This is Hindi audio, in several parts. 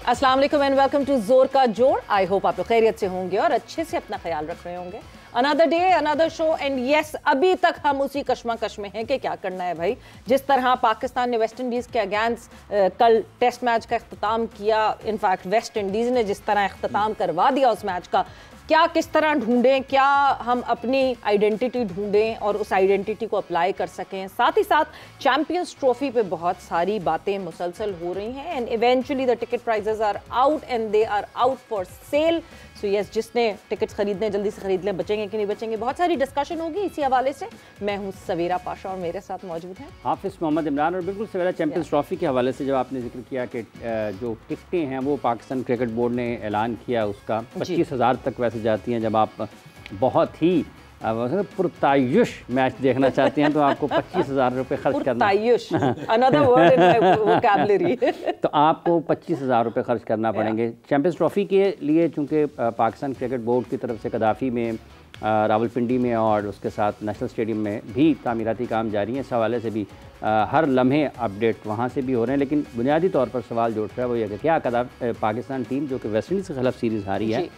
अस्सलाम वालेकुम एंड वेलकम टू जोर का जोर। आई होप आप लोग खैरियत से होंगे और अच्छे से अपना ख्याल रख रहे होंगे। Another day another show and yes, अभी तक हम उसी कश्मकश में हैं कि क्या करना है भाई। जिस तरह पाकिस्तान ने वेस्ट इंडीज़ के अगेंस्ट कल टेस्ट मैच का इख्तिताम किया, इनफैक्ट वेस्ट इंडीज़ ने जिस तरह इख्तिताम करवा दिया उस मैच का, क्या किस तरह ढूंढें, क्या हम अपनी आइडेंटिटी ढूंढें और उस आइडेंटिटी को अप्लाई कर सकें। साथ ही साथ चैंपियंस ट्रॉफी पे बहुत सारी बातें मुसलसल हो रही हैं and eventually the ticket prices are out and they are out for sale. So yes, जिसने टिकट्स खरीदने जल्दी से खरीद लें, बचेंगे कि नहीं बचेंगे, बहुत सारी डिस्कशन होगी इसी हवाले से। मैं हूँ सवेरा पाशा और मेरे साथ मौजूद हैं हाफिज़ मोहम्मद इमरान। और बिल्कुल सवेरा चैंपियंस ट्रॉफी के हवाले से जब आपने जिक्र किया कि जो टिकटें हैं वो पाकिस्तान क्रिकेट बोर्ड ने ऐलान किया उसका 25,000 तक वैसे जाती हैं। जब आप बहुत ही पुरतायुश मैच देखना चाहते हैं तो आपको 25,000 रुपये खर्च करना तो आपको 25,000 रुपये खर्च करना पड़ेंगे चैंपियंस ट्रॉफी के लिए। चूँकि पाकिस्तान क्रिकेट बोर्ड की तरफ से कदाफ़ी में, रावलपिंडी में और उसके साथ नेशनल स्टेडियम में भी तामीराती काम जारी हैं, इस हवाले से भी हर लम्हे अपडेट वहाँ से भी हो रहे हैं। लेकिन बुनियादी तौर पर सवाल जो उठ रहा है वो ये कि क्या पाकिस्तान टीम जो कि वेस्ट इंडीज़ के खिलाफ सीरीज़ हारी है,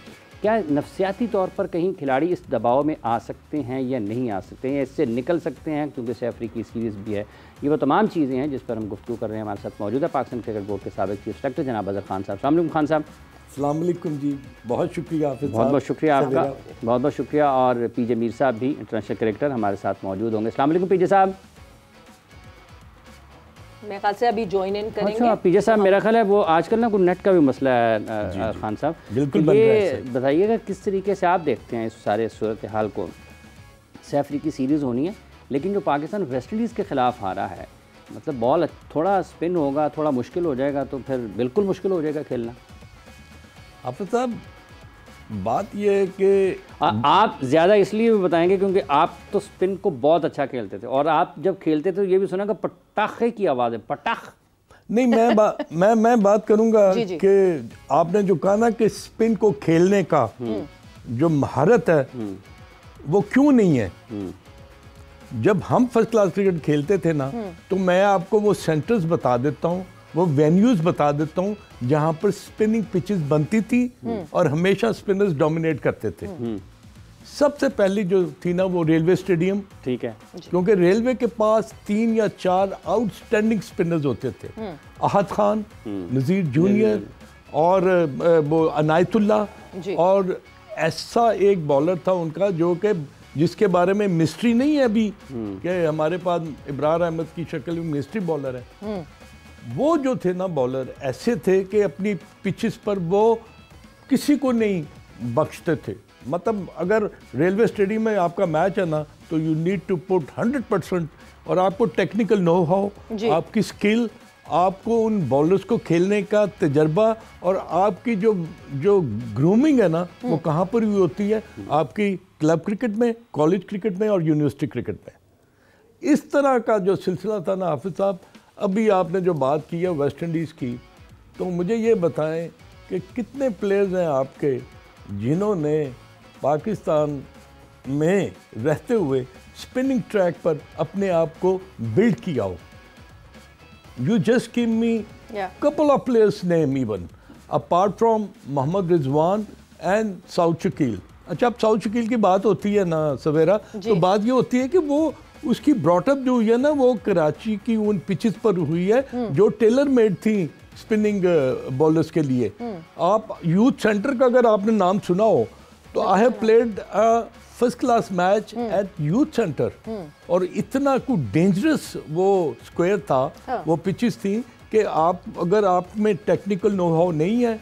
क्या नफसियाती तौर पर कहीं खिलाड़ी इस दबाव में आ सकते हैं या नहीं आ सकते हैं, इससे निकल सकते हैं क्योंकि से अफ्रीकी सीरीज़ भी है। ये वो तमाम चीज़ें हैं जिस पर हम गुफ्तगू कर रहे हैं। हमारे साथ मौजूद है पाकिस्तान क्रिकेट बोर्ड के साबिक़ चीफ सेक्रेटरी जनाब अज़हर खान साहब। अस्सलाम वालेकुम खान साहब। अस्सलाम वालेकुम जी, बहुत शुक्रिया हाफिज़ साहब। बहुत बहुत शुक्रिया आपका, बहुत बहुत शुक्रिया। और पीजे मीर साहब भी इंटरनेशनल क्रिकेटर हमारे साथ मौजूद होंगे। अस्सलाम वालेकुम पीजे साहब। मेरे ख्याल से अभी ज्वाइन इन करेंगे। अच्छा पीजे साहब, मेरा ख्याल है वो आजकल ना कोई नेट का भी मसला है खान साहब, बिल्कुल। ये बताइएगा किस तरीके से आप देखते हैं इस सारे सूरत हाल को। सह अफ्रीकी सीरीज़ होनी है लेकिन जो पाकिस्तान वेस्ट इंडीज़ के ख़िलाफ़ हारा है, मतलब बॉल थोड़ा स्पिन होगा, थोड़ा मुश्किल हो जाएगा तो फिर बिल्कुल मुश्किल हो जाएगा खेलना। हाफिज़ साहब, बात यह है कि आप ज़्यादा इसलिए भी बताएंगे क्योंकि आप तो स्पिन को बहुत अच्छा खेलते थे और आप जब खेलते थे ये भी सुना कि पटाखे की आवाज़ है, पटाख नहीं। मैं बात करूंगा कि आपने जो कहा ना कि स्पिन को खेलने का जो महारत है वो क्यों नहीं है। जब हम फर्स्ट क्लास क्रिकेट खेलते थे ना तो मैं आपको वो सेंटर्स बता देता हूँ, वो वेन्यूज बता देता हूँ जहां पर स्पिनिंग पिचेस बनती थी और हमेशा स्पिनर्स डोमिनेट करते थे। सबसे पहली जो थी ना वो रेलवे स्टेडियम, ठीक है, क्योंकि रेलवे के पास 3 या 4 आउटस्टैंडिंग स्पिनर्स होते थे। अहद खान, नज़ीर जूनियर और वो अनायतुल्ला, और ऐसा एक बॉलर था उनका जो कि जिसके बारे में मिस्ट्री नहीं है अभी कि हमारे पास इब्रार अहमद की शक्ल में मिस्ट्री बॉलर है। वो जो थे ना बॉलर ऐसे थे कि अपनी पिचेस पर वो किसी को नहीं बख्शते थे। मतलब अगर रेलवे स्टेडियम में आपका मैच है ना तो यू नीड टू पुट 100%, और आपको टेक्निकल नो हाउ, आपकी स्किल, आपको उन बॉलर्स को खेलने का तजर्बा और आपकी जो ग्रूमिंग है ना वो कहाँ पर भी होती है, आपकी क्लब क्रिकेट में, कॉलेज क्रिकेट में और यूनिवर्सिटी क्रिकेट में। इस तरह का जो सिलसिला था ना हाफिज़ साहब, अभी आपने जो बात की है वेस्ट इंडीज़ की, तो मुझे ये बताएं कि कितने प्लेयर्स हैं आपके जिन्होंने पाकिस्तान में रहते हुए स्पिनिंग ट्रैक पर अपने आप को बिल्ड किया हो। You just give me couple of players name even apart from Mohammad Rizwan and Saud Shakeel. अच्छा, अब साउथ शकील की बात होती है ना सवेरा, तो बात ये होती है कि वो उसकी ब्रॉटअप जो हुई है ना वो कराची की उन पिचेस पर हुई है जो टेलर मेड थी स्पिनिंग बॉलर्स के लिए। आप यूथ सेंटर का अगर आपने नाम सुना हो तो I have played first class match at youth centre, और इतना कुछ डेंजरस वो स्क्वायर था, वो पिचेस थी कि अगर आप में टेक्निकल नो हाउ नहीं है,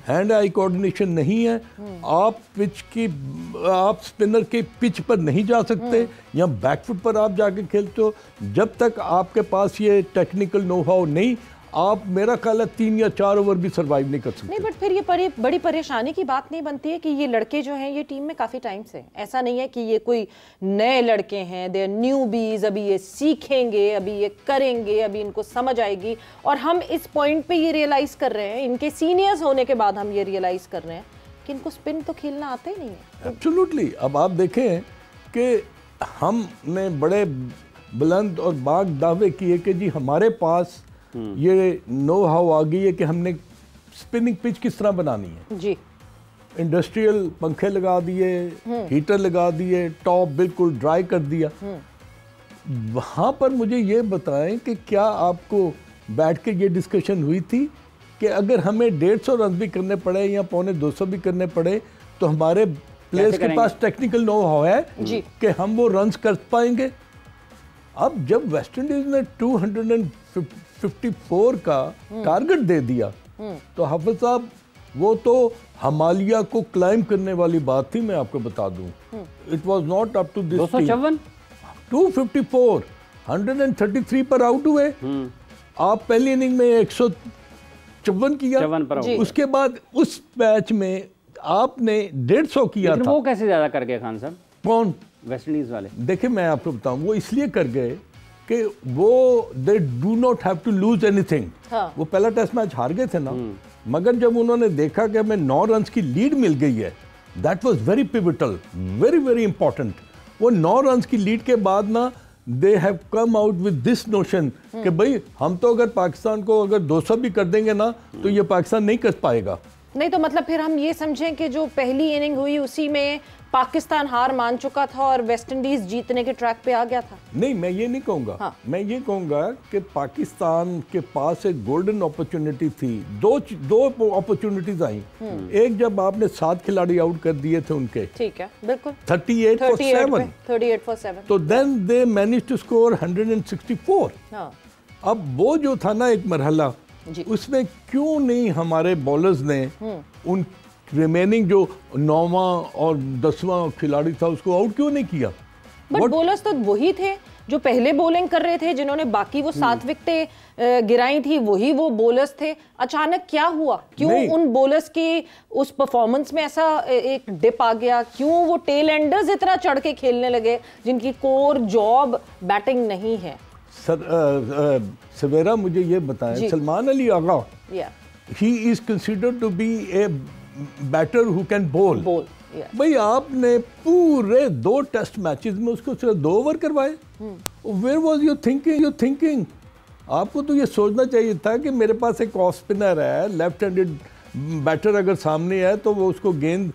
हैंड आई कोऑर्डिनेशन नहीं है, आप स्पिनर के पिच पर नहीं जा सकते या बैकफुट पर आप जाके खेलते हो। जब तक आपके पास ये टेक्निकल नो हाउ नहीं, आप मेरा ख्याल है 3 या 4 ओवर भी सरवाइव नहीं कर सकते। नहीं, बट फिर ये बड़ी परेशानी की बात नहीं बनती है कि ये लड़के जो हैं ये टीम में काफ़ी टाइम से, ऐसा नहीं है कि ये कोई नए लड़के हैं, दे आर न्यूबीज, अभी ये सीखेंगे, अभी ये करेंगे, अभी इनको समझ आएगी। और हम इस पॉइंट पे ये रियलाइज़ कर रहे हैं, इनके सीनियर्स होने के बाद हम ये रियलाइज़ कर रहे हैं कि इनको स्पिन तो खेलना आता ही नहीं है। एब्सोल्युटली। अब आप देखें कि हमने बड़े बुलंद और बाग दावे किए कि जी हमारे पास ये नो हाउ आ गई है कि हमने स्पिनिंग पिच किस तरह बनानी है जी। इंडस्ट्रियल पंखे लगा दिए, हीटर लगा दिए, टॉप बिल्कुल ड्राई कर दिया। वहाँ पर मुझे ये बताएं कि क्या आपको बैठ के ये डिस्कशन हुई थी कि अगर हमें 150 रन भी करने पड़े या 250 भी करने पड़े तो हमारे प्लेयर्स के पास टेक्निकल नो हाउ है कि हम वो रन्स कर पाएंगे। अब जब वेस्ट इंडीज ने 254 का टारगेट दे दिया तो हाफिज साहब वो तो हिमालय को क्लाइम करने वाली बात थी। मैं आपको बता दूं, it was not up to this 254 133 पर आउट हुए। आप पहली इनिंग में 154 किया, उसके बाद उस मैच में आपने 150 किया था। वो कैसे ज्यादा कर गए खान साहब? कौन? वेस्ट इंडीज वाले। देखिए मैं आपको बताऊं, वो इसलिए कर गए कि वो they do not have to lose anything. वो पहला टेस्ट मैच हार गए थे ना, मगर जब उन्होंने देखा कि हमें 9 रन की लीड मिल गई है, that was very pivotal, very very important. वो 9 रन की लीड के बाद ना they have come out with this notion कि भाई हम तो अगर पाकिस्तान को अगर 200 भी कर देंगे ना तो ये पाकिस्तान नहीं कर पाएगा। नहीं तो मतलब फिर हम ये समझें कि जो पहली इनिंग हुई उसी में पाकिस्तान हार मान चुका था और वेस्ट इंडीज जीतने के ट्रैक पे आ गया था। नहीं, मैं ये नहीं कहूँगा। मैं ये कहूँगा कि पाकिस्तान के पास एक गोल्डन अपॉर्चुनिटी थी। दो अपॉर्चुनिटीज आई। एक जब आपने 7 खिलाड़ी आउट कर दिए थे उनके, ठीक है, बिल्कुल 38 for 7, तो then they manage to score 164। अब वो जो था ना एक मरहला, उसमें क्यों नहीं हमारे बॉलर्स ने उन रिमेनिंग जो 9वां और 10वां खिलाड़ी था उसको आउट क्यों नहीं किया? बट बॉलर्स तो वही थे जो पहले बॉलिंग कर रहे थे, जिन्होंने बाकी वो 7 विकेटें गिराई थी, वही वो बॉलर्स थे। अचानक क्या हुआ? क्यों उन बॉलर्स की उस परफॉर्मेंस में ऐसा एक डिप आ गया? क्यों वो टेल एंडर्स इतना चढ़ के खेलने लगे जिनकी कोर जॉब बैटिंग नहीं है? सवेरा मुझे ये बताएं, Salman Ali Agha, he is considered to be a batter who can bowl. भाई आपने पूरे 2 टेस्ट मैचेस में उसको सिर्फ 2 ओवर करवाए। Where was your thinking? आपको तो ये सोचना चाहिए था कि मेरे पास एक ऑफ स्पिनर है, लेफ्ट हैंडेड बैटर अगर सामने है तो वो उसको गेंद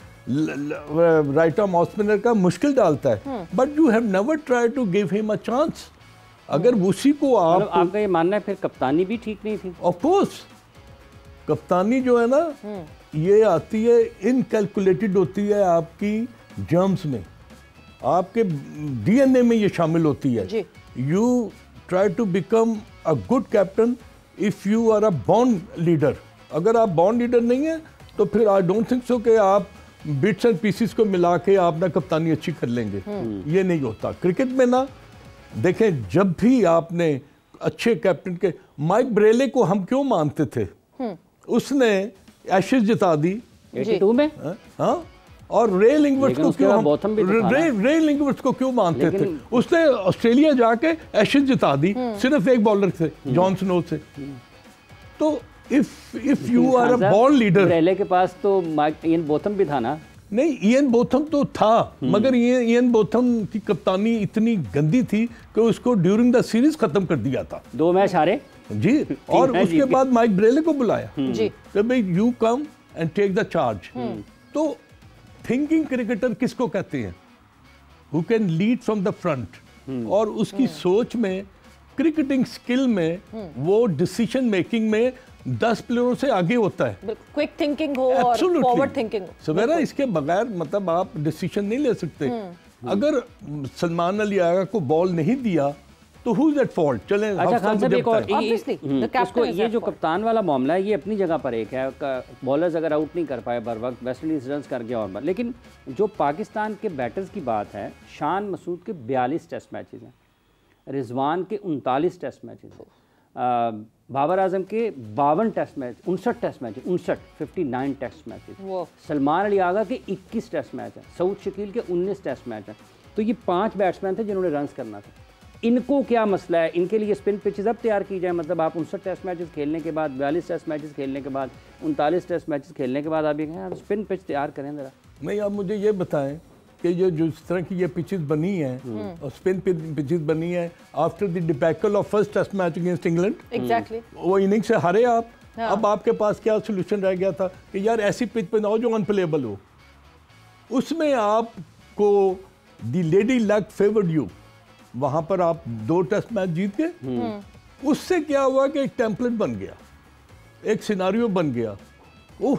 राइट आर्म ऑफ स्पिनर का मुश्किल डालता है। But you have never try to give him a chance. अगर उसी को आपका ये मानना है फिर कप्तानी भी ठीक नहीं थी? ऑफ कोर्स कप्तानी जो है ना ये आती है, इनकैलकुलेटेड होती है आपकी जर्म्स में, आपके डीएनए में ये शामिल होती है। You try to become a good captain if you are a born leader. अगर आप बॉर्न लीडर नहीं है तो फिर आई डोंट थिंक सो कि आप बिट्स एंड पीसेस को मिला के आप ना कप्तानी अच्छी कर लेंगे। ये नहीं होता क्रिकेट में ना। देखें, जब भी आपने अच्छे कैप्टन के, माइक ब्रेले को हम क्यों मानते थे? उसने एशेज जिता दी 82 में। हाँ, और रे लिंगवर्ड्स को क्यों रे लिंगवर्ड्स को क्यों मानते थे? उसने ऑस्ट्रेलिया जाके एशेज जिता दी सिर्फ एक बॉलर से, जॉन स्नो से। तो if you are a ball leader, ब्रेले के पास तो इयन बोथम भी था ना? नहीं, इयन बोथम तो था, मगर इयन बोथम की कप्तानी इतनी गंदी थी कि उसको ड्यूरिंग द सीरीज खत्म कर दिया था। 2 मैच हारे जी, और उसके बाद माइक ब्रेले को बुलाया जी कि भाई you come and take the charge. तो थिंकिंग क्रिकेटर किसको कहते हैं? Who can lead from the front. और उसकी सोच में, क्रिकेटिंग स्किल में, वो डिसीजन मेकिंग में 10 प्लेयरों से आगे होता है। क्विक थिंकिंग हो और फॉरवर्ड थिंकिंग हो। सवेरा इसके बगैर मतलब आप डिसीजन नहीं ले सकते। अगर सलमान अली आगा को बॉल नहीं दिया तो who is at fault? चलें। अच्छा खान साहब, एक और इसको ये जो कप्तान वाला मामला है ये अपनी जगह पर एक है। बॉलर्स अगर आउट नहीं कर पाए बर वक्त, वेस्ट इंडीज रन कर गया और, लेकिन जो पाकिस्तान के बैटर्स की बात है, शान मसूद के 42 टेस्ट मैचेस हैं, रिजवान के 39 टेस्ट मैचेस हैं, बाबर आजम के 52 test match, 59 test match, 59 test matches, Salman Ali Agha के 21 टेस्ट मैच हैं, सऊद शकील के 19 टेस्ट मैच हैं। तो ये 5 बैट्समैन थे जिन्होंने रन करना था। इनको क्या मसला है? इनके लिए स्पिन पिचेस अब तैयार की जाए। मतलब आप 59 टेस्ट मैचेस खेलने के बाद, 42 टेस्ट मैचेस खेलने के बाद, 39 टेस्ट मैचेस खेलने के बाद आप ये कहें स्पिन पिच तैयार करें ज़रा। नहीं, आप मुझे ये बताएं कि जो इस तरह की ये पिचेस बनी हैं और स्पिन पिचेस बनी है after the debacle of first test match against England, exactly, वो इनिंग से हारे आप, हाँ। अब आपके पास क्या सोल्यूशन रह गया था कि यार ऐसी पिच पे ना हो जो अनप्लेबल हो। उसमें आपको दी लेडी लक फेवर्ड यू, वहां पर आप 2 टेस्ट मैच जीत गए। उससे क्या हुआ कि एक टेम्पलेट बन गया, एक सिनारियो बन गया। ओह,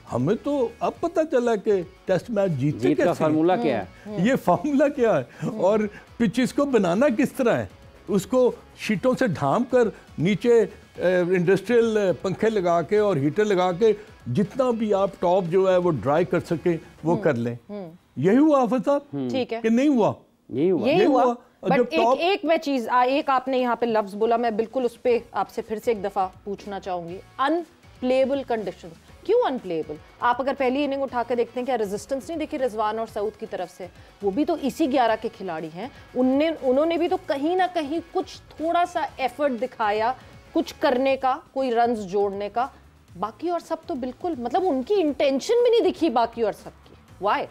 हमें तो अब पता चला कि टेस्ट मैच जीत का फार्मूला क्या है, ये फार्मूला क्या है और पिचेस को बनाना किस तरह है। उसको शीटों से ढांप कर नीचे इंडस्ट्रियल पंखे लगा के और हीटर लगा के जितना भी आप टॉप जो है वो ड्राई कर सके वो कर लें। यही हुआ हाफिज साहब? ठीक है कि नहीं हुआ? यही हुआ। बट एक मैं चीज, एक आपने यहाँ पे लफ्ज बोला, मैं बिल्कुल उस पर आपसे फिर से एक दफा पूछना चाहूंगी। अनप्लेबल कंडीशंस, क्यों अनप्लेबल? आप अगर पहली इनिंग उठा के देखते हैं, क्या रेजिस्टेंस नहीं देखी रिजवान और सऊद की तरफ से? वो भी तो इसी 11 के खिलाड़ी हैं, उन्होंने भी तो कहीं ना कहीं कुछ थोड़ा सा एफर्ट दिखाया कुछ करने का, कोई रन्स जोड़ने का। बाकी और सब तो बिल्कुल, मतलब उनकी इंटेंशन भी नहीं दिखी बाकी और सब की। वाई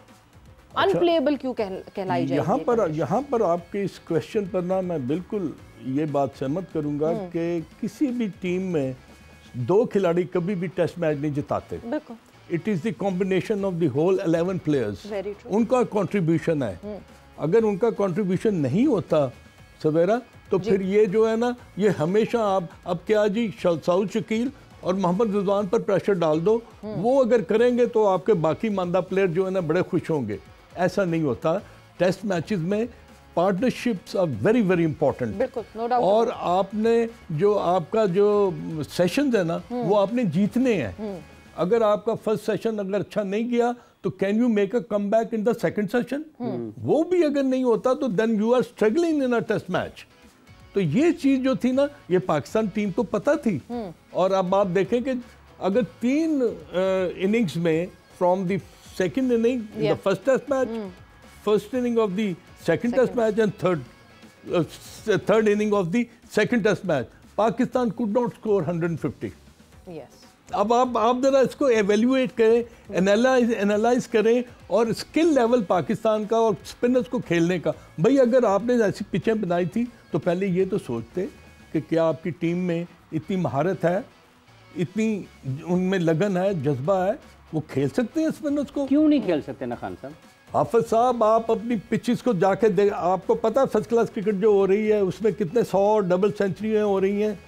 अनप्लेबल क्यों कहलाई जाएगी? यहाँ पर आपके इस क्वेश्चन पर ना मैं बिल्कुल ये बात सहमत करूंगा कि किसी भी टीम में 2 खिलाड़ी कभी भी टेस्ट मैच नहीं जिताते। It is the combination of the whole 11 players, उनका कंट्रीब्यूशन है। अगर उनका कंट्रीब्यूशन नहीं होता सवेरा, तो फिर ये जो है ना, ये हमेशा आप अब क्या जी सऊद शकील और मोहम्मद रिजवान पर प्रेशर डाल दो, वो अगर करेंगे तो आपके बाकी मानदा प्लेयर जो है ना बड़े खुश होंगे। ऐसा नहीं होता। टेस्ट मैचेस में partnerships are very very important. और आपने जो आपका जो सेशन है ना, वो आपने जीतने हैं। अगर आपका फर्स्ट सेशन अगर अच्छा नहीं गया तो can you make a comeback in the second session? वो भी अगर नहीं होता तो then you are struggling in a test match. तो ये चीज जो थी ना, ये पाकिस्तान टीम को पता थी। और अब आप देखें कि अगर 3 इनिंग्स में from the second inning in the first test match, first inning of the second test match and third inning of the second test match, Pakistan could not score 150। अब आप जरा इसको एवेल्युएट करें, एनालाइज करें और स्किल लेवल पाकिस्तान का और स्पिनर्स को खेलने का। भाई अगर आपने ऐसी पिचें बनाई थी तो पहले ये तो सोचते कि क्या आपकी टीम में इतनी महारत है, इतनी उनमें लगन है, जज्बा है, वो खेल सकते हैं स्पिनर्स को? क्यों नहीं खेल सकते ना खान साहब? हाफिज साहब, आप अपनी पिचेस को जाके देख, आपको पता है फर्स्ट क्लास क्रिकेट जो हो रही है उसमें कितने 100 डबल सेंचुरियां हो रही हैं।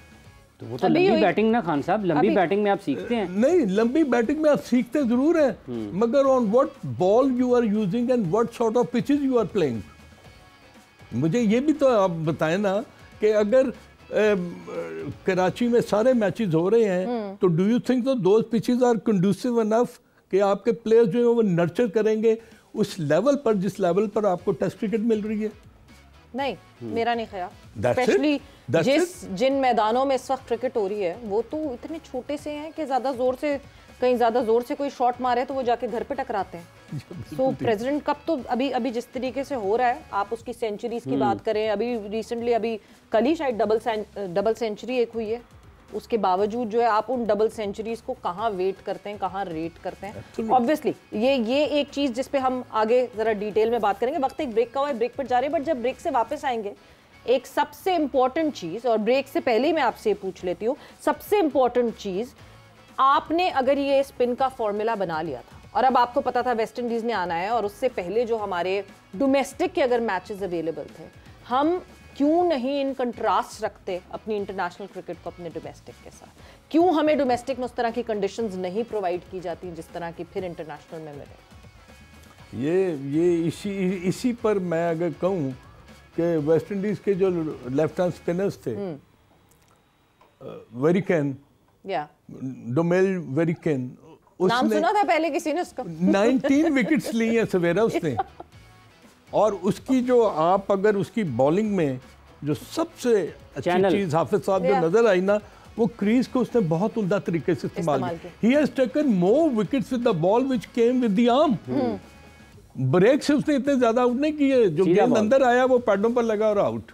तो वो तो लंबी बैटिंग ना खान साहब, लंबी बैटिंग में आप सीखते हैं। नहीं, लंबी बैटिंग में आप सीखते जरूर हैं, मगर on what ball you are using and what sort of pitches you are playing. मुझे ये भी तो आप बताएं ना कि अगर कराची में सारे मैचेस हो रहे हैं तो do you think those pitches are conducive enough कि आपके प्लेयर्स जो है वो नर्चर करेंगे उस लेवल पर जिस लेवल पर आपको टेस्ट क्रिकेट मिल रही है? नहीं, मेरा नहीं ख्याल। स्पेशली जिन मैदानों में इस वक्त क्रिकेट हो रही है वो तो इतने छोटे से हैं कि ज्यादा जोर से कोई शॉट मारे तो वो जाके घर पे टकराते हैं। सो प्रेसिडेंट कप तो अभी जिस तरीके से हो रहा है, आप उसकी सेंचुरीज की बात करें, अभी रिसेंटली अभी कल ही शायद डबल सेंचुरी एक हुई है, उसके बावजूद जो है आप उन डबल सेंचुरीज को कहाँ वेट करते हैं, कहाँ रेट करते हैं। ऑब्वियसली ये एक चीज जिस पे हम आगे जरा डिटेल में बात करेंगे। वक्त एक ब्रेक का हुआ है, ब्रेक पर जा रहे हैं, बट जब ब्रेक से वापस आएंगे एक सबसे इंपॉर्टेंट चीज, और ब्रेक से पहले ही मैं आपसे पूछ लेती हूँ, सबसे इंपॉर्टेंट चीज, आपने अगर ये स्पिन का फॉर्मूला बना लिया था और अब आपको पता था वेस्ट इंडीज ने आना है और उससे पहले जो हमारे डोमेस्टिक के अगर मैचेस अवेलेबल थे, हम क्यों नहीं इन कंट्रास्ट रखते अपनी इंटरनेशनल क्रिकेट को अपने डोमेस्टिक के साथ? क्यों हमें डोमेस्टिक में उस तरह की कंडीशंस नहीं प्रोवाइड की जाती जिस तरह की फिर इंटरनेशनल में मिले? ये इसी पर मैं अगर कहूँ कि वेस्ट इंडीज के जो लेफ्ट हैंड स्पिनर्स थे, वेरिकन, डोमेल वेरिकन, नाम सुना था पहले किसी ने उसका? 19 विकेट्स ली हैं सवेरा उसने। और उसकी जो आप अगर उसकी बॉलिंग में जो सबसे अच्छी चीज हाफिज साहब जो नजर आई ना, वो क्रीज को उसने बहुत उम्दा तरीके से इस्तेमाल किया। He has taken more wickets with the ball which came with the arm. Break से उसने इतने ज्यादा आउट नहीं किए, जो गेंद अंदर आया वो पैडों पर लगा और आउट।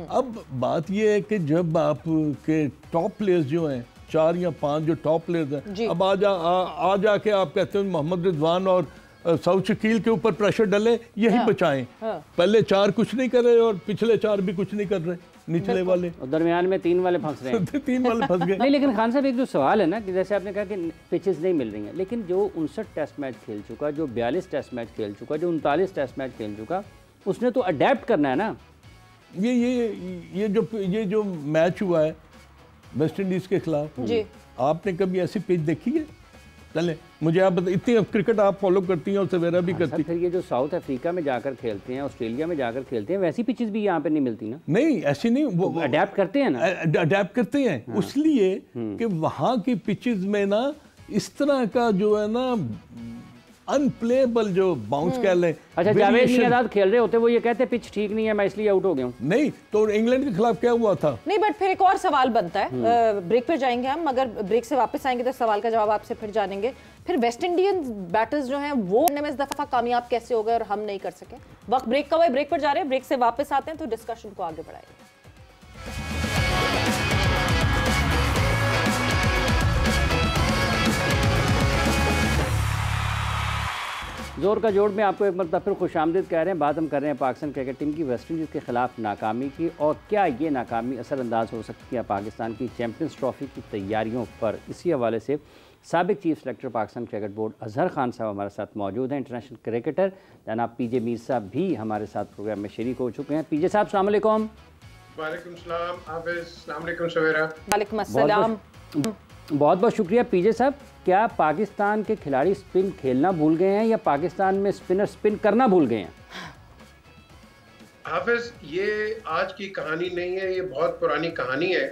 अब बात ये है कि जब आप के टॉप प्लेयर्स जो हैं, 4 या 5 जो टॉप प्लेयर्स हैं, अब आ जाके आप कहते हैं मोहम्मद रिजवान और सऊद शकील के ऊपर प्रेशर डले, यही बचाएं। पहले 4 कुछ नहीं कर रहे और पिछले 4 भी कुछ नहीं कर रहे। निचले वाले, और दरमियान में 3 वाले फंस रहे हैं। 3 वाले फंस गए। नहीं, लेकिन खान साहब एक जो सवाल है ना कि जैसे आपने कहा कि पिचेस नहीं मिल रही हैं, लेकिन जो 59 टेस्ट मैच खेल चुका, जो 42 टेस्ट मैच खेल चुका, जो 39 टेस्ट मैच खेल चुका, उसने तो अडेप्ट करना है ना। ये जो मैच हुआ है वेस्ट इंडीज के खिलाफ जी, आपने कभी ऐसी पिच देखी है? चले मुझे आप बताइए, इतनी क्रिकेट आप फॉलो करती हैं और सवेरा भी करती हैं। फिर ये जो साउथ अफ्रीका में जाकर खेलते हैं, ऑस्ट्रेलिया में जाकर खेलते हैं, वैसी पिचेस भी यहाँ पे नहीं मिलती ना। नहीं, ऐसी नहीं, वो अडेप्ट करते हैं ना, अडेप्ट करते हैं। हाँ। इसलिए कि वहाँ की पिचेस में ना इस तरह का जो है ना अनप्लेबल जो बाउंस कह लें। अच्छा, जावेद मियाँदाद खेल रहे होते, वो ये कहते पिच ठीक नहीं है, मैं इसलिए आउट हो गया हूँ। नहीं तो इंग्लैंड के खिलाफ क्या हुआ था? नहीं, बट फिर एक और सवाल बनता है, ब्रेक पर जाएंगे हम, अगर ब्रेक से वापस आएंगे तो सवाल का जवाब आपसे फिर जानेंगे। फिर वेस्ट इंडियन बैटर्स जो हैं वो करने में इस दफा कामयाब कैसे हो गए और हम नहीं कर सके। वक्त ब्रेक का हुआ, ब्रेक पर जा रहे हैं, ब्रेक से वापस आते हैं तो डिस्कशन को आगे बढ़ाएंगे। जोर का जोड़ में आपको एक मरतबा फिर खुशामदीद कह रहे हैं। बात हम कर रहे हैं पाकिस्तान क्रिकेट टीम की वेस्ट इंडीज़ के खिलाफ नाकामी की, और क्या ये नाकामी असरअंदाज हो सकती है पाकिस्तान की चैम्पियंस ट्रॉफी की तैयारियों पर। इसी हवाले से साबिक chief selector Pakistan cricket board Azhar Khan साहब हमारे साथ मौजूद हैं। इंटरनेशनल क्रिकेटर जनाब पीजे मीर साहब भी हमारे साथ प्रोग्राम में शरीक हो चुके हैं। पीजे साहब, अस्सलाम वालेकुम। वालेकुम सलाम हाफिज़, अस्सलाम वालेकुम सवेरा। वालेकुम अस्सलाम। बहुत बहुत शुक्रिया पीजे साहब। क्या पाकिस्तान के खिलाड़ी स्पिन खेलना भूल गए हैं या पाकिस्तान में स्पिनर स्पिन करना भूल गए हैं? हाफिज, ये आज की कहानी नहीं है, ये बहुत पुरानी कहानी है।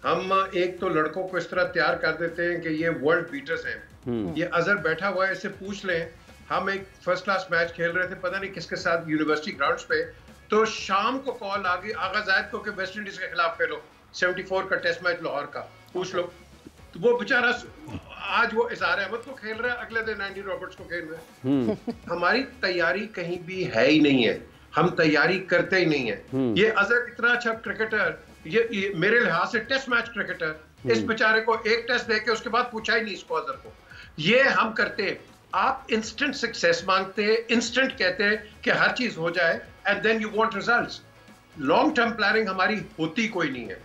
हम एक तो लड़कों को इस तरह तैयार कर देते हैं कि ये वर्ल्ड बीटर्स हैं। ये अजहर बैठा हुआ है, इससे पूछ लें, हम एक फर्स्ट क्लास मैच खेल रहे थे पता नहीं किसके साथ यूनिवर्सिटी ग्राउंड्स पे, तो शाम को कॉल आ गई आगा जायद को कि वेस्ट इंडीज के खिलाफ खेलो 74 का टेस्ट मैच लाहौर का, पूछ लो। तो वो बेचारा आज वो इज़हार अहमद को खेल रहा है, अगले दिन एंडी रॉबर्ट्स को खेल रहा है। हमारी तैयारी कहीं भी है ही नहीं है, हम तैयारी करते ही नहीं है। ये अजहर इतना अच्छा क्रिकेटर, ये मेरे लिहाज से टेस्ट मैच क्रिकेटर, इस बेचारे को एक टेस्ट देके उसके बाद पूछा ही नहीं इसको अजहर को। ये हम करते हैं, आप इंस्टेंट सक्सेस मांगते हैं, इंस्टेंट कहते हैं कि हर चीज हो जाए and then you want results. Long term planning हमारी होती कोई नहीं है।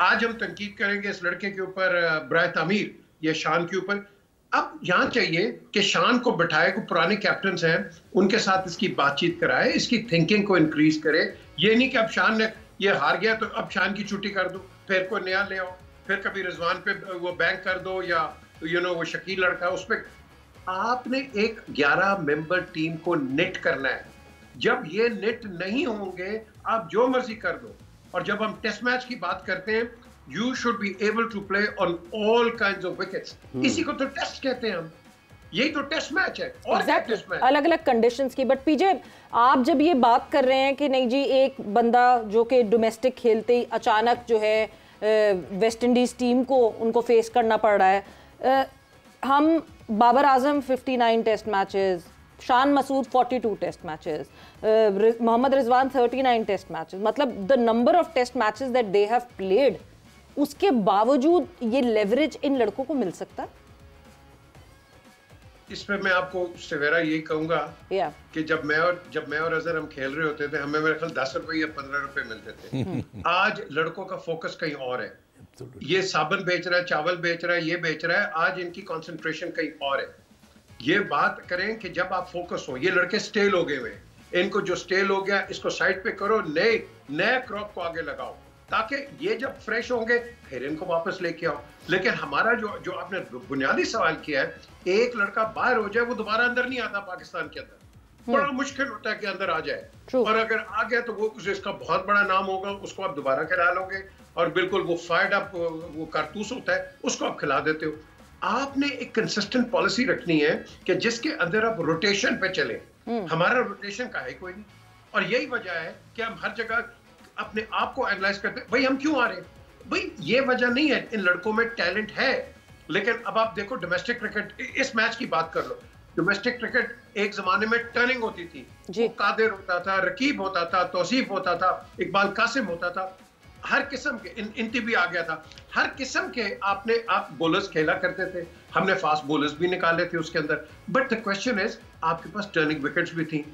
आज हम तनकीद करेंगे इस लड़के के ऊपर, बराए तामीर, ये शान के ऊपर। अब यहाँ चाहिए कि शान को बिठाए, को पुराने कैप्टन्स हैं उनके साथ इसकी बातचीत कराए, इसकी थिंकिंग को इंक्रीज करे। ये नहीं कि अब शान ने ये हार गया तो अब शान की छुट्टी कर दो, फिर कोई नया ले आओ, फिर कभी रिजवान पे वो बैंक कर दो, या वो शकील लड़का उस पर। आपने एक 11 मेंबर टीम को निट करना है। जब ये निट नहीं होंगे आप जो मर्जी कर दो। और जब हम टेस्ट मैच की बात करते हैं, you should be able to play on all kinds of wickets. इसी को तो टेस्ट कहते हैं हम, यही तो टेस्ट मैच है। और टेस्ट मैच अलग अलग कंडीशंस की। बट पीजे, आप जब ये बात कर रहे हैं कि नहीं जी, एक बंदा जो कि डोमेस्टिक खेलते ही अचानक जो है वेस्ट इंडीज टीम को उनको फेस करना पड़ रहा है, हम Babar Azam 59 test matches, Shan Masood 42 test matches, Mohammad Rizwan 39 test matches, मतलब the number of test matches that they have played, उसके बावजूद ये लेवरेज इन लड़कों को मिल सकता है? इस पे मैं आपको सवेरा यही कहूंगा कि जब मैं और अजहर हम खेल रहे होते थे, हमें मेरे ख्याल 10 रुपए या 15 रुपए मिलते थे। आज लड़कों का फोकस कहीं और है। ये साबुन बेच रहा है, चावल बेच रहा है, ये बेच रहा है, आज इनकी कंसंट्रेशन कहीं और है। ये बात करें कि जब आप फोकस हो, ये लड़के स्टेल हो गए हुए, इनको जो स्टेल हो गया इसको साइड पे करो, नए क्रॉप को आगे लगाओ, ताकि ये जब फ्रेश होंगे फिर इनको वापस लेके आओ। लेकिन हमारा जो आपने बुनियादी सवाल किया है, एक लड़का बाहर हो जाए वो दोबारा अंदर नहीं आता पाकिस्तान के अंदर, बड़ा मुश्किल होता है कि अंदर आ जाए। और अगर आ गया तो वो इसका बहुत बड़ा नाम होगा, उसको आप दोबारा खिला लोगे और बिल्कुल वो फायर्ड अप वो कारतूस होता है, उसको आप खिला देते हो। आपने एक कंसिस्टेंट पॉलिसी रखनी है कि जिसके अंदर आप रोटेशन पे चले। हमारा रोटेशन का है कोई नहीं, और यही वजह है कि हम हर जगह अपने आप को एनालाइज करते हैं, भाई हम क्यों आ रहे हैं। भाई ये वजह नहीं है, इन लड़कों में टैलेंट है। लेकिन अब आप देखो डोमेस्टिक क्रिकेट, इस मैच की बात कर लो, डोमेस्टिक क्रिकेट एक जमाने में टर्निंग होती थी, कादिर होता था, रकीब होता था, तौसीफ होता था, इकबाल कासिम होता था, हर किस्म के इंती भी आ गया था, हर किस्म के आप बॉलर्स खेला करते थे। हमने फास्ट बॉलर्स भी निकाले थे उसके अंदर। बट द क्वेश्चन इज, आपके पास टर्निंग विकेट्स भी थी,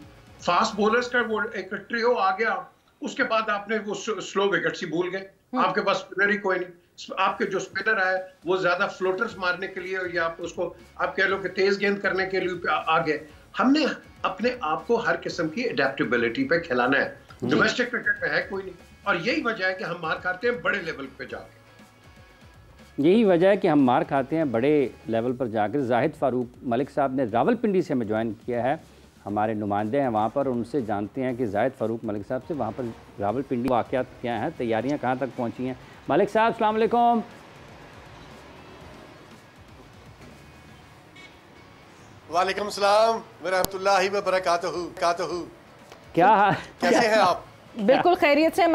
फास्ट बॉलर्स का वो एक ट्रियो आ गया, उसके बाद आपने वो स्लो विकेट सी भूल गए, आपके पास स्पिनर ही कोई नहीं। आपके जो स्पिनर आए वो ज्यादा फ्लोटर्स मारने के लिए या आप उसको आप कह लो कि तेज गेंद करने के लिए आ गए। हमने अपने आप को हर किस्म की एडेप्टेबिलिटी पे खिलाना है, डोमेस्टिक क्रिकेट में है कोई नहीं, और यही वजह है कि हम मार खाते हैं बड़े लेवल पे जाके। यही वजह है कि हम मार खाते हैं बड़े लेवल पर जाकर। जाहिद फारूक मलिक साहब ने रावलपिंडी से हमें ज्वाइन किया है, हमारे नुमाइंदे हैं वहाँ पर, उनसे जानते हैं कि जाहिद फारूक मलिक साहब से वहाँ पर रावलपिंडी वाक़यात क्या हैं, तैयारियाँ कहाँ तक पहुँची हैं। मलिक साहब अस्सलाम वालेकुम। वालेकुम सलाम व रहमतुल्लाहि व बरकातहू। क्या कैसे हैं आप? बिल्कुल खैरियत से।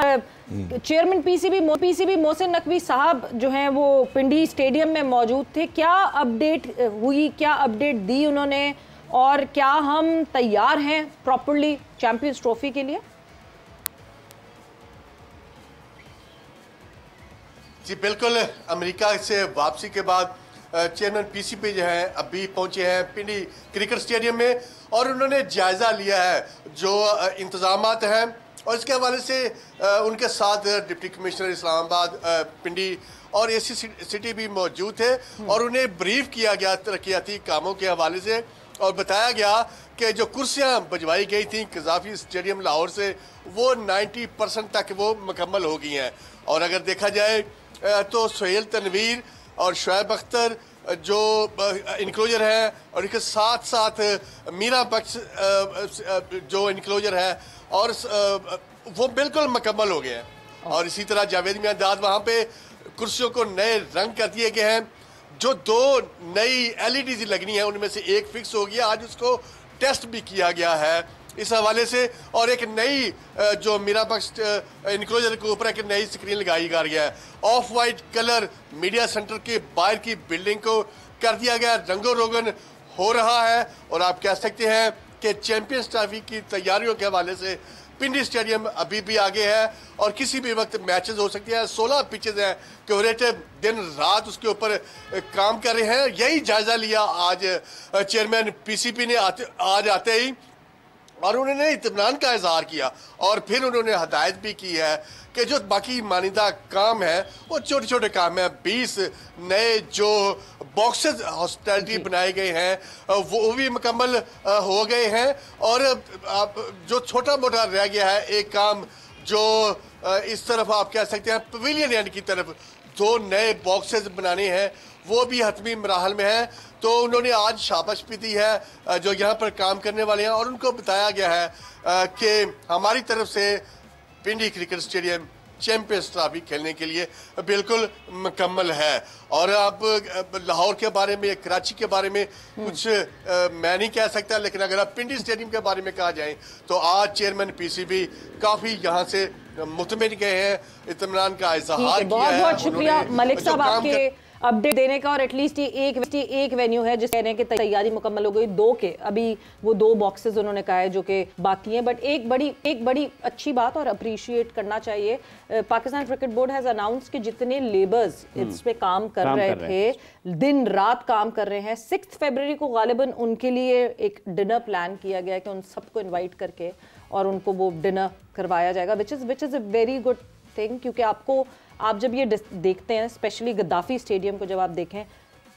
चेयरमैन पीसीबी मोहसिन नकवी साहब जो हैं वो पिंडी स्टेडियम में मौजूद थे। क्या अपडेट हुई, क्या अपडेट दी उन्होंने, और क्या हम तैयार हैं प्रॉपर्ली चैंपियंस ट्रॉफी के लिए? जी बिल्कुल, अमेरिका से वापसी के बाद चेयरमैन पीसीबी जो हैं अभी पहुंचे हैं पिंडी क्रिकेट स्टेडियम में, और उन्होंने जायज़ा लिया है जो इंतज़ामात हैं, और इसके हवाले से उनके साथ डिप्टी कमिश्नर इस्लामाबाद पिंडी और एसी सिटी भी मौजूद थे, और उन्हें ब्रीफ किया गया तरक्याती कामों के हवाले से, और बताया गया कि जो कुर्सियां भिजवाई गई थी कज़ाफ़ी स्टेडियम लाहौर से वो 90% तक वो मुकम्मल हो गई हैं। और अगर देखा जाए तो सुहेल तनवीर और शुएब अख्तर जो इनक्लोजर है, और इसके साथ साथ मीरा बख्श जो इनक्लोजर है, और वो बिल्कुल मुकम्मल हो गए हैं। और इसी तरह जावेद मियांदाद वहाँ पे कुर्सियों को नए रंग कर दिए गए हैं। जो 2 नई एलईडी लगनी है उनमें से एक फिक्स हो गया, आज उसको टेस्ट भी किया गया है इस हवाले से, और एक नई जो मीरा बख्श इनक्लोजर के ऊपर एक नई स्क्रीन लगाई जा रही है। Of white colour media centre के बाहर की बिल्डिंग को कर दिया गया, रंगो रोगन हो रहा है, और आप कह सकते हैं कि चैंपियंस ट्रॉफी की तैयारियों के हवाले से पिंडी स्टेडियम अभी भी आगे है, और किसी भी वक्त मैचेस हो सकते हैं। 16 पिचेज हैं, क्यूरेटिव दिन रात उसके ऊपर काम कर रहे हैं। यही जायजा लिया आज चेयरमैन पीसीबी ने आज आते ही, और उन्होंने इत्मीनान का इजहार किया, और फिर उन्होंने हदायत भी की है कि जो बाकी मानिंदा काम है वो छोटे छोटे काम हैं। 20 नए जो बॉक्सेस हॉस्पिटैलिटी बनाए गए हैं वो भी मुकम्मल हो गए हैं, और जो छोटा मोटा रह गया है एक काम जो इस तरफ आप कह सकते हैं पवेलियन एंड की तरफ 2 नए बॉक्सेस बनाने हैं, वो भी हतमी मराहल में है। तो उन्होंने आज शाबाश भी दी है जो यहाँ पर काम करने वाले हैं, और उनको बताया गया है कि हमारी तरफ से पिंडी क्रिकेट स्टेडियम चैंपियंस ट्रॉफी खेलने के लिए बिल्कुल मुकम्मल है। और अब लाहौर के बारे में, कराची के बारे में कुछ मैं नहीं कह सकता, लेकिन अगर आप पिंडी स्टेडियम के बारे में कहा जाए तो आज चेयरमैन पीसीबी काफ़ी यहाँ से मुतमिन गए हैं, इत्मीनान का इजहार किया है। बहुत शुक्रिया मलिक साहब आपके अपडेट देने का। और एटलीस्ट ये एक वेन्यू है जिस कहने की तैयारी मुकम्मल हो गई, 2 के अभी वो 2 बॉक्सेस उन्होंने कहा है जो कि बाकी हैं। बट एक बड़ी अच्छी बात और अप्रिशिएट करना चाहिए, Pakistan cricket board has announce कि जितने लेबर्स इस पे काम कर रहे थे दिन रात काम कर रहे हैं, 6 फरवरी को गालिबन उनके लिए एक डिनर प्लान किया गया है कि उन सबको इन्वाइट करके और उनको वो डिनर करवाया जाएगा, which is a very good thing. क्योंकि आप जब ये देखते हैं, स्पेशली गद्दाफी स्टेडियम को जब आप देखें,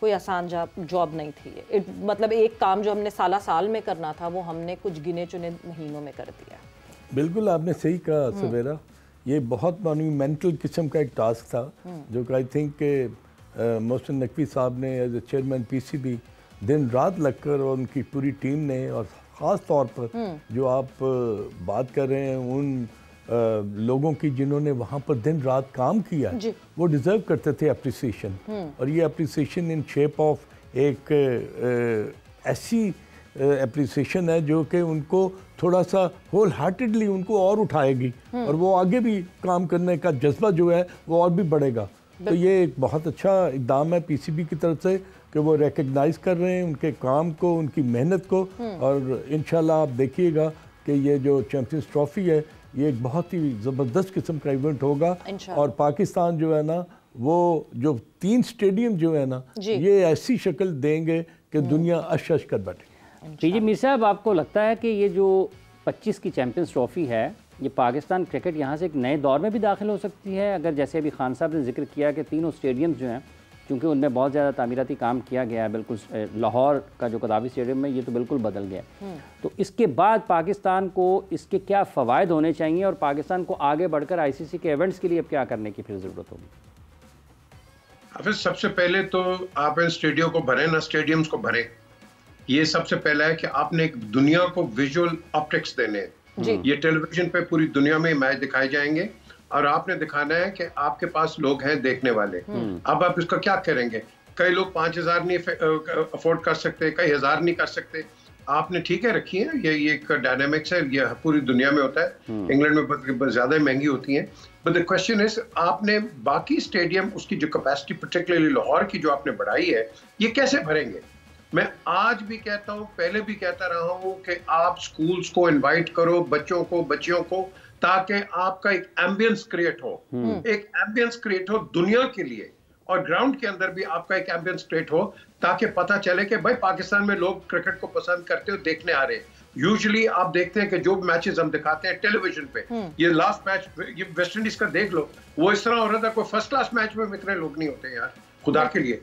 कोई आसान जॉब नहीं थी। मतलब एक काम जो हमने साल में करना था वो हमने कुछ गिने चुने महीनों में कर दिया। बिल्कुल आपने सही कहा सवेरा, ये बहुत मॉन्यूमेंटल किस्म का एक टास्क था जो कि आई थिंक के मोहसिन नकवी साहब ने एज ए चेयरमैन पीसीबी दिन रात लगकर, और उनकी पूरी टीम ने, और ख़ास तौर पर जो आप बात कर रहे हैं उन लोगों की जिन्होंने वहाँ पर दिन रात काम किया, वो डिज़र्व करते थे अप्रिसिएशन। और ये अप्रिसिएशन इन शेप ऑफ एक ऐसी अप्रिसिएशन है जो कि उनको थोड़ा सा होल हार्टेडली उनको और उठाएगी, और वो आगे भी काम करने का जज्बा जो है वो और भी बढ़ेगा। तो ये एक बहुत अच्छा इक़दाम है पीसीबी की तरफ से कि वो रिकग्नाइज़ कर रहे हैं उनके काम को, उनकी मेहनत को। और इंशाल्लाह आप देखिएगा कि ये जो चैंपियंस ट्रॉफ़ी है ये एक बहुत ही ज़बरदस्त किस्म का इवेंट होगा, और पाकिस्तान जो है ना वो जो 3 स्टेडियम जो है ना ये ऐसी शक्ल देंगे कि दुनिया अश कर बैठे। जी मीर साहब, आपको लगता है कि ये जो 25 की चैंपियंस ट्रॉफ़ी है ये पाकिस्तान क्रिकेट यहाँ से एक नए दौर में भी दाखिल हो सकती है, अगर जैसे अभी खान साहब ने जिक्र किया कि तीनों स्टेडियम्स जो हैं क्योंकि उनमें बहुत ज़्यादा तामीराती काम किया गया है, बिल्कुल लाहौर का जो कदाफी स्टेडियम में ये तो बिल्कुल बदल गया, तो इसके बाद पाकिस्तान को इसके क्या फ़वायद होने चाहिए और पाकिस्तान को आगे बढ़कर ICC के इवेंट्स के लिए अब क्या करने की फिर ज़रूरत होगी? फिर सबसे पहले तो आप इन स्टेडियम को भरें ना, स्टेडियम्स को भरें। ये सबसे पहला है कि आपने एक दुनिया को विजुअल ऑप्टिक्स देने हैं। ये टेलीविजन पे पूरी दुनिया में मैच दिखाए जाएंगे और आपने दिखाना है कि आपके पास लोग हैं देखने वाले। अब आप इसका क्या करेंगे? कई लोग 5,000 नहीं अफोर्ड कर सकते, कई हज़ार नहीं कर सकते। आपने ठीक है रखी है, ये एक डायनामिक्स है, ये पूरी दुनिया में होता है। इंग्लैंड में ज्यादा महंगी होती हैं, बट द क्वेश्चन इज आपने बाकी स्टेडियम उसकी जो कैपेसिटी पर्टिकुलरली लाहौर की जो आपने बढ़ाई है, ये कैसे भरेंगे? मैं आज भी कहता हूँ, पहले भी कहता रहा हूँ कि आप स्कूल्स को इनवाइट करो, बच्चों को, बच्चियों को, ताकि आपका एक एम्बियंस क्रिएट हो, एक एम्बियंस क्रिएट हो दुनिया के लिए, और ग्राउंड के अंदर भी आपका एक एम्बियंस क्रिएट हो ताकि पता चले कि भाई पाकिस्तान में लोग क्रिकेट को पसंद करते हो, देखने आ रहे हैं। यूजुअली आप देखते हैं कि जो मैचेस हम दिखाते हैं टेलीविजन पे, ये लास्ट मैच ये वेस्ट इंडीज का देख लो, वो इस तरह हो रहा था, कोई फर्स्ट क्लास मैच में इतने लोग नहीं होते यार, खुदा के लिए।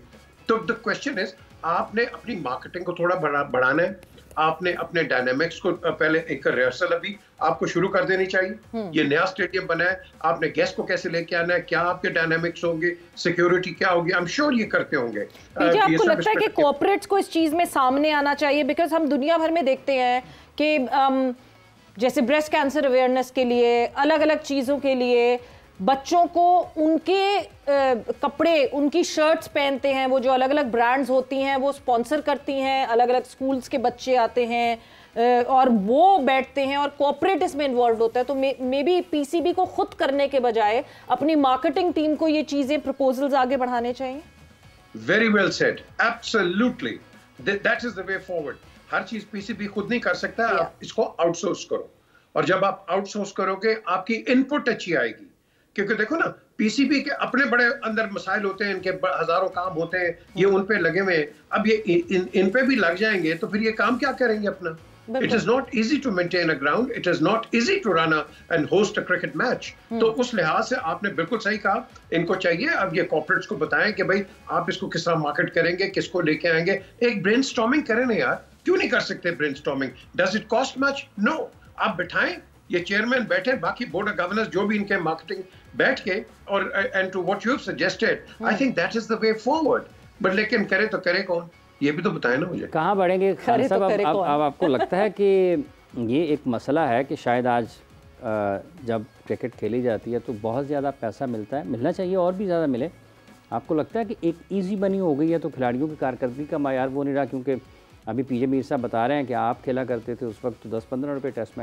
तो द क्वेश्चन इज आपने अपनी मार्केटिंग को थोड़ा बढ़ाना है, आपने अपने डायनामिक्स को पहले एक रिहर्सल अभी आपको शुरू कर देनी चाहिए। ये नया स्टेडियम बना है, आपने गेस्ट को कैसे लेके आना है, क्या आपके डायनामिक्स होंगे, सिक्योरिटी क्या होगी, आई एम श्योर ये करते होंगे। आपको लगता है कि कॉर्पोरेट्स को इस चीज में सामने आना चाहिए? बिकॉज हम दुनिया भर में देखते हैं कि जैसे ब्रेस्ट कैंसर अवेयरनेस के लिए, अलग अलग चीजों के लिए बच्चों को उनके कपड़े, उनकी शर्ट्स पहनते हैं, वो जो अलग अलग ब्रांड्स होती हैं वो स्पॉन्सर करती हैं, अलग अलग स्कूल्स के बच्चे आते हैं और वो बैठते हैं और कॉर्पोरेट इसमें इन्वॉल्व होता है। तो मे बी PCB को खुद करने के बजाय अपनी मार्केटिंग टीम को ये चीजें, प्रपोजल्स आगे बढ़ाने चाहिए। Very well said, absolutely, that is the way forward. हर चीज PCB खुद नहीं कर सकता, आप इसको आउटसोर्स करो, और जब आप आउटसोर्स करोगे आपकी इनपुट अच्छी आएगी। क्योंकि देखो ना, PCB के अपने बड़े अंदर मसाइल होते हैं, इनके हजारों काम होते हैं, ये उन पे लगे हुए हैं। अब ये इन पे भी लग जाएंगे तो फिर ये काम क्या करेंगे अपना? It is not easy to maintain a ground. It is not easy to run and host a cricket match. तो उस लिहाज से आपने बिल्कुल सही कहा, इनको चाहिए अब ये कॉर्पोरेट्स को बताएं कि भाई आप इसको किस तरह मार्केट करेंगे, किसको लेके आएंगे। एक ब्रेनस्टॉर्मिंग करें ना यार, क्यों नहीं कर सकते brainstorming? Does it cost much? No. आप बिठाएं, ये चेयरमैन बैठे, बाकी बोर्ड ऑफ गवर्नर्स जो भी इनके मार्केटिंग बैठ के, और and to what you have suggested, I think that is the way forward. But लेकिन करे तो करे कौन, ये भी तो बताएं ना मुझे। कहाँ बढ़ेंगे खान साहब? अब आपको लगता है कि ये एक मसला है कि शायद आज जब क्रिकेट खेली जाती है तो बहुत ज़्यादा पैसा मिलता है, मिलना चाहिए और भी ज़्यादा मिले। आपको लगता है कि एक ईजी बनी हो गई है तो खिलाड़ियों की कारकर्दगी का मायार वो नहीं रहा? क्योंकि अभी PJ मीर साहब बता रहे हैं कि आप खेला करते थे उस वक्त तो 10-15 रुपये टेस्ट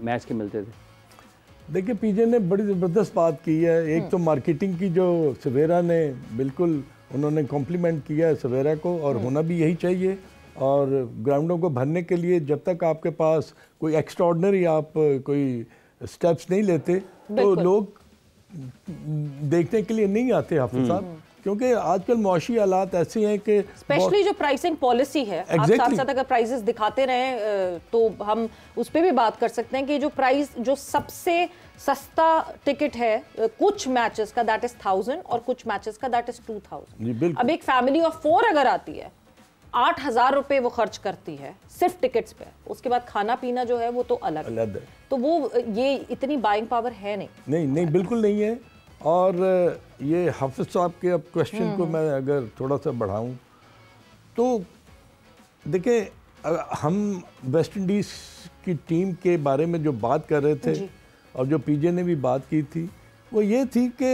मैच के मिलते थे। देखिए, PJ ने बड़ी ज़बरदस्त बात की है। एक तो मार्केटिंग की जो सवेरा ने बिल्कुल उन्होंने कॉम्प्लीमेंट किया है सवेरा को, और होना भी यही चाहिए। और ग्राउंडों को भरने के लिए जब तक आपके पास कोई एक्स्ट्राऑर्डिनरी आप कोई स्टेप्स नहीं लेते तो लोग देखने के लिए नहीं आते हाफिज साहब, क्योंकि आजकल मौशी हालात ऐसे हैं कि स्पेशली जो प्राइसिंग पॉलिसी है, आप साथ साथ अगर प्राइसेस दिखाते रहें तो हम उस पर भी बात कर सकते हैं कि जो प्राइस, जो सबसे सस्ता टिकट है कुछ मैचेस का दैट इज 1000 और कुछ मैचेस का दैट इज 2000। अब एक फैमिली ऑफ 4 अगर आती है, 8,000 रुपए वो खर्च करती है सिर्फ टिकट्स पे, उसके बाद खाना पीना जो है वो तो अलग है। तो वो ये इतनी बाइंग पावर है नहीं, बिल्कुल नहीं है। और ये हाफिज साहब के अब क्वेश्चन को मैं अगर थोड़ा सा बढ़ाऊं तो देखिए, हम वेस्ट इंडीज़ की टीम के बारे में जो बात कर रहे थे और जो PJ ने भी बात की थी, वो ये थी कि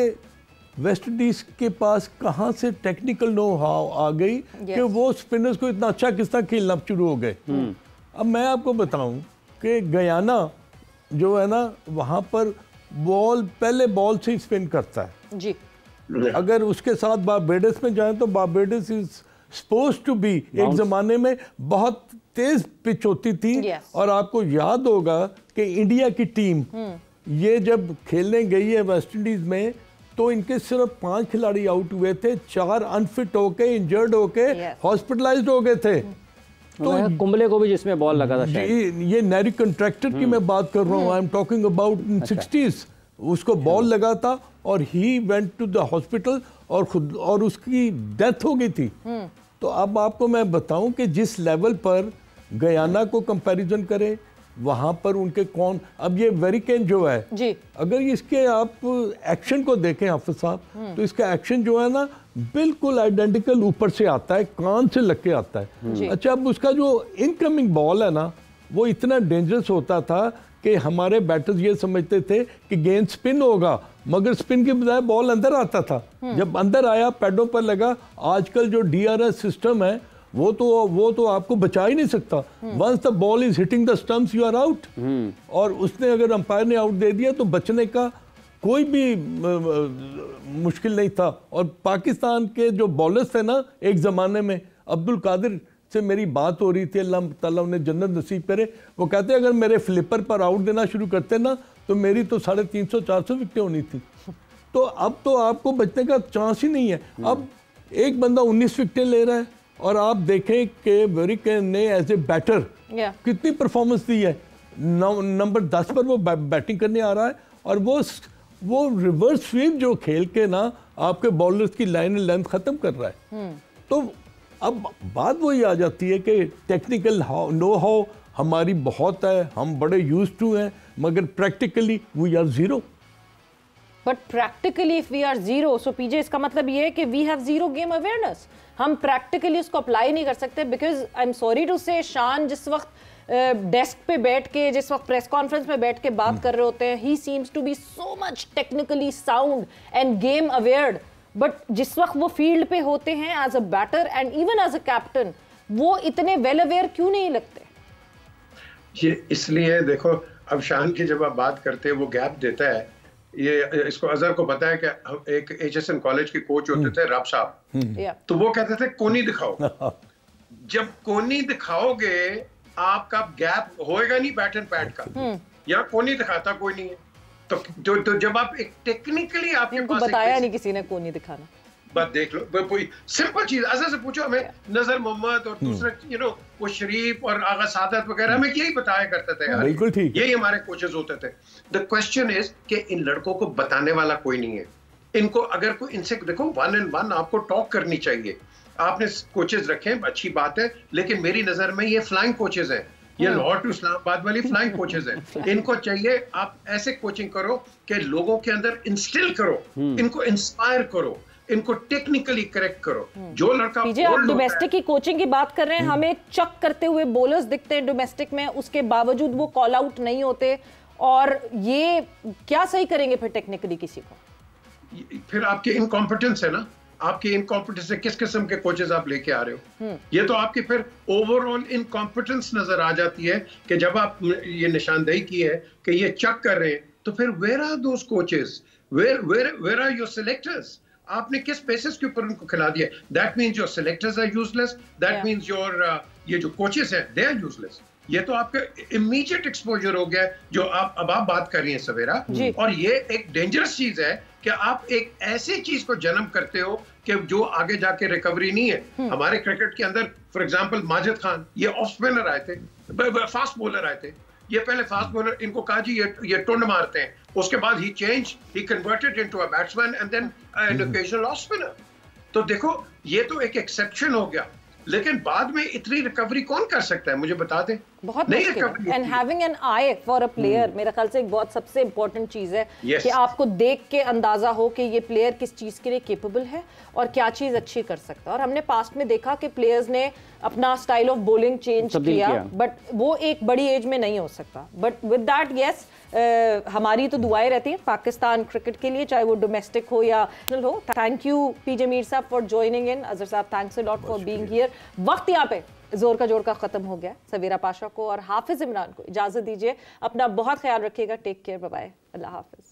वेस्ट इंडीज़ के पास कहाँ से टेक्निकल नो हाउ आ गई कि वो स्पिनर्स को इतना अच्छा किस तरह खेलना शुरू हो गए। अब मैं आपको बताऊं कि गयाना जो है ना, वहाँ पर बॉल पहले बॉल से ही स्पिन करता है जी। अगर उसके साथ बारबेडस में जाएं तो Barbados is supposed to be, एक ज़माने में बहुत तेज पिच होती थी। और आपको याद होगा कि इंडिया की टीम ये जब खेलने गई है वेस्ट इंडीज में तो इनके सिर्फ 5 खिलाड़ी आउट हुए थे, 4 अनफिट होके, इंजर्ड होके, हॉस्पिटलाइज्ड हो गए थे। तो कुंबले को भी जिसमें बॉल लगा था शायद, ये नैरी कंट्रैक्टर की मैं बात कर रहा हूँ, I am talking about in 60s, उसको बॉल लगा था और he went to the hospital और उसकी डेथ हो गई थी। तो अब आपको मैं बताऊं कि जिस लेवल पर गयाना को कंपैरिजन करें, वहां पर उनके कौन, अब ये वेरिकेन जो है जी, अगर इसके आप एक्शन को देखें हाफिज साहब, तो इसका एक्शन जो है ना बिल्कुल आइडेंटिकल ऊपर से आता है, कान से लग के आता है। अच्छा, अब उसका जो इनकमिंग बॉल है ना, वो इतना डेंजरस होता था कि हमारे बैटर्स ये समझते थे कि गेंद स्पिन होगा, मगर स्पिन के बजाय बॉल अंदर आता था। जब अंदर आया, पैडों पर लगा। आजकल जो DRS सिस्टम है वो तो आपको बचा ही नहीं सकता। Once the ball is hitting the stumps, you are out. और उसने अगर अंपायर ने आउट दे दिया तो बचने का कोई भी मुश्किल नहीं था। और पाकिस्तान के जो बॉलर्स थे ना, एक ज़माने में अब्दुल कादिर से मेरी बात हो रही थी, अल्लाह ताला उन्हें जन्नत नसीब करे, वो कहते अगर मेरे फ्लिपर पर आउट देना शुरू करते ना तो मेरी तो 350-400 विकेटें होनी थी। तो अब तो आपको बचने का चांस ही नहीं है। अब एक बंदा 19 विकेटें ले रहा है और आप देखें कि वेरिकेन ने एज ए बैटर कितनी परफॉर्मेंस दी है। नंबर 10 पर वो बैटिंग करने आ रहा है और वो रिवर्स स्वीप जो खेल के ना आपके बॉलर्स की लाइन एंड लेंथ खत्म कर रहा है। तो अब बात वही आ जाती है कि टेक्निकल नो हाउ हमारी बहुत है, हम बड़े यूज्ड टू हैं, मगर practically we are zero. But practically if we are zero, so पीजे इसका मतलब ये है कि we have zero game awareness. हम प्रैक्टिकली उसको अप्लाई नहीं कर सकते। Because I am sorry to say, Shan जिस वक्त डेस्क पे बैठ के, जिस वक्त प्रेस कॉन्फ्रेंस में बैठ के बात कर रहे होते हैं, he seems to be so much technically sound and game awared, but जिस वक्त वो फील्ड पे होते हैं as a batter and even as a captain, वो इतने वेल अवेयर क्यों नहीं लगते? ये इसलिए देखो, अब शान की जब आप बात करते हैं, वो गैप देता है। ये इसको अजहर को पता है कि एक HSN कॉलेज के कोच होते थे रब साहब, तो वो कहते थे कोनी दिखाओ। जब कोनी दिखाओगे आपका गैप होएगा नहीं बैट एंड पैड का, या कोनी दिखाता कोई नहीं है। तो जब आप एक टेक्निकली आपके पास बताया नहीं किसी ने कोनी दिखाना, बात देख लो, कोई सिंपल चीज अजहर से पूछो, हमें नजर मोहम्मद और दूसरे वो शरीफ और आगा सादत वगैरह हमें यही बताया करते थे यार, बिल्कुल ठीक, यही हमारे कोचेस होते थे। द क्वेश्चन इज कि इन लड़कों को बताने वाला कोई नहीं है। इनको अगर कोई इनसे देखो 1-on-1 आपको टॉक करनी चाहिए। आपने कोचेस रखे, अच्छी बात है, लेकिन मेरी नजर में ये फ्लाइंग कोचेस हैं, ये लाहौर टू इस्लामाबाद वाली फ्लाइंग कोचेस हैं। इनको चाहिए आप ऐसे कोचिंग करो कि लोगों के अंदर इंस्टिल करो, इनको इंस्पायर करो, इनको टेक्निकली करेक्ट करो। जो लड़का आप डोमेस्टिक की कोचिंग की बात कर रहे हैं, हमें चक करते हुए बॉलर्स दिखते हैं डोमेस्टिक में, उसके बावजूद वो कॉल आउट नहीं होते, और ये क्या सही करेंगे फिर टेक्निकली किसी को? फिर आपकी इनकॉम्पिटेंस है ना, आपकी इनकॉम्पिटेंस से किस किस्म के कोचेस आप लेके आ रहे हो। ये तो आपकी फिर ओवरऑल इनकॉम्पिटेंस नजर आ जाती है कि जब आप ये निशानदेही की है कि ये चक कर रहे हैं, तो फिर where are those coaches, where are your selectors? आपने किस बेसिस के ऊपर उनको खिला दिया? That means your selectors are useless, that means your ये जो कोचेस हैं दे आर यूजलेस। ये तो आपका इमीडिएट एक्सपोजर हो गया जो आप बात कर रही हैं सवेरा, और ये एक डेंजरस चीज है कि आप एक ऐसी चीज को जन्म करते हो कि जो आगे जाके रिकवरी नहीं है। हमारे क्रिकेट के अंदर फॉर एग्जांपल माजिद खान, ये ऑफ स्पिनर आए थे, फास्ट बॉलर आए थे, ये पहले फास्ट बॉलर, इनको कहा जी ये टुंड मारते हैं, उसके बाद ही change, he converted into a batsman and then an occasional off spinner. तो देखो ये तो एक एक्सेप्शन हो गया, लेकिन बाद में इतनी रिकवरी कौन कर सकता है, मुझे बता दें। बहुत मुश्किल। And having an I for a player, मेरा ख्याल से एक बहुत सबसे इंपॉर्टेंट चीज है कि आपको देख के अंदाजा हो कि ये प्लेयर किस चीज के लिए केपेबल है और क्या चीज अच्छी कर सकता है। और हमने पास्ट में देखा कि प्लेयर्स ने अपना स्टाइल ऑफ बॉलिंग चेंज किया, बट वो एक बड़ी एज में नहीं हो सकता। बट विद दैट यस, हमारी तो दुआएं रहती हैं पाकिस्तान क्रिकेट के लिए, चाहे वो डोमेस्टिक हो या नेशनल हो। थैंक यू पीजे मीर साहब फॉर ज्वाइनिंग इन। अजहर साहब thanks a lot for being here. वक्त यहाँ पे जोर का जोड़ का खत्म हो गया। सवेरा पाशा को और हाफिज इमरान को इजाजत दीजिए। अपना बहुत ख्याल रखिएगा। टेक केयर, बाय बाय, अल्लाह हाफिज।